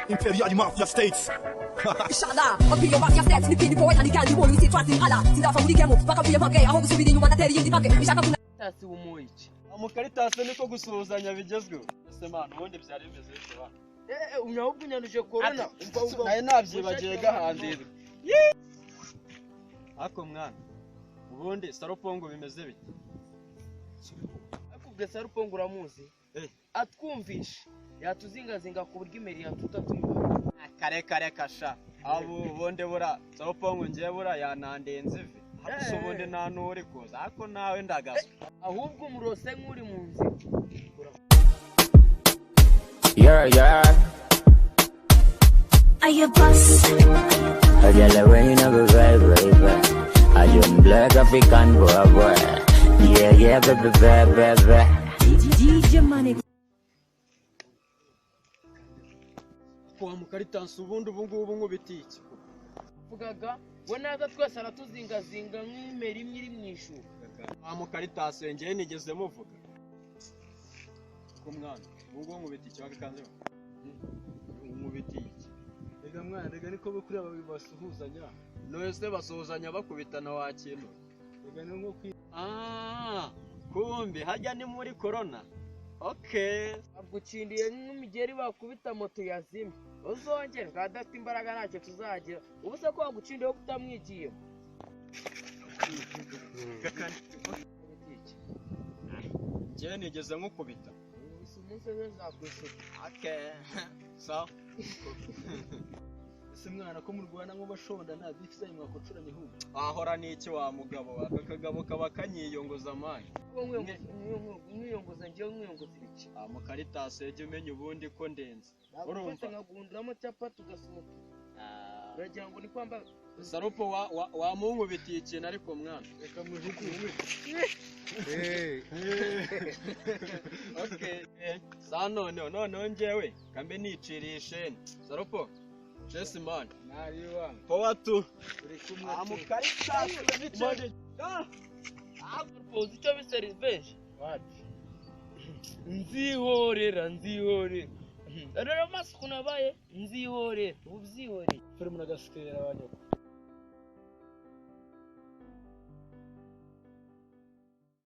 Imperial Mafia States. Shada, Imperial Mafia States, ni pili poeta ni kandi bolu isi twati hala. Sinda fa muri kemo, baka buye mange, aho gusubira inyuma nateri yindi bake. Bishaka kuna tasi umuiki. Amukaritase niko gusuhuzanya bigezweho. Ese mana ubundi byari bimeze bite bana? Umyahugu nyanuje corona. Naye nabyibagiye gahandira. Ako mwana. Ubundi Sarupongo bimeze bite? Akubwe Sarupongo uramuzi? Atwumvisha. Yatuzingazinga ku buryo imeri yatutatumva. Kare kasha. Abo ubundi bura Sarupongo ngiye bura yanandenze ivi. Hakuso ubundi nta nuri koza. Ako nawe ndagaza. Ahubwo umurose nk'uri mu nzira. Yeah. Are you boss? I get a rain of a baby. I am black African boy. Yeah, baby. DJ Money. Kwa Mukaritanse ubundi ubungubu nkubitiki. Vugaga we naza twese aratuzingazinga nk'imeri imwe iri mu ishuri. Kwa Mukaritanse ngiye nigeze muvuga. Ko mwana ubungubu nkubitiki wagakanze. Nkubitiki. Ega mwana rega niko bakuri aba basuhuzanya. Nose basuhuzanya bakubitana wa kintu. Ega ni nko kumbi hajya ni muri corona. Okay. Agucindiye nk'imigeri bakubita moto yazimye. Uzongera kadafite imbaraga ntacyo tuzagira. Ubuse ko wagucindiye kutamwigiye. Ngiye nigeze nkukubita. Umunsi nzakwisuka. Okay. So. ese mwana ko murwana ngo bashonda nta bifisa nyuma kocuranye hu. Ahora niki wa mugabo akagabo kaba kanyiyongoza amani. Mwiyongoza ngiye mwiyongoza iki? Mukaritase jye umenye ubundi ko ndenze. Urumva nkagunduramo cyapa tugasohoka. Uragira ngo ni kwamba Sarupo wa munkubitiye ikintu ariko mwana. Reka mujugunywe. Okay. Sa none njewe kambe nicirishe. Sarupo Jesse man. Nari wa. Power to. Uri kumwe. Mukaritase bice. Sarupo icyo bise revenge. Wapi? Nzihorera. Rero maso kunabaye nzihorera. Ubyihorera. Fere munagasikera abanyo.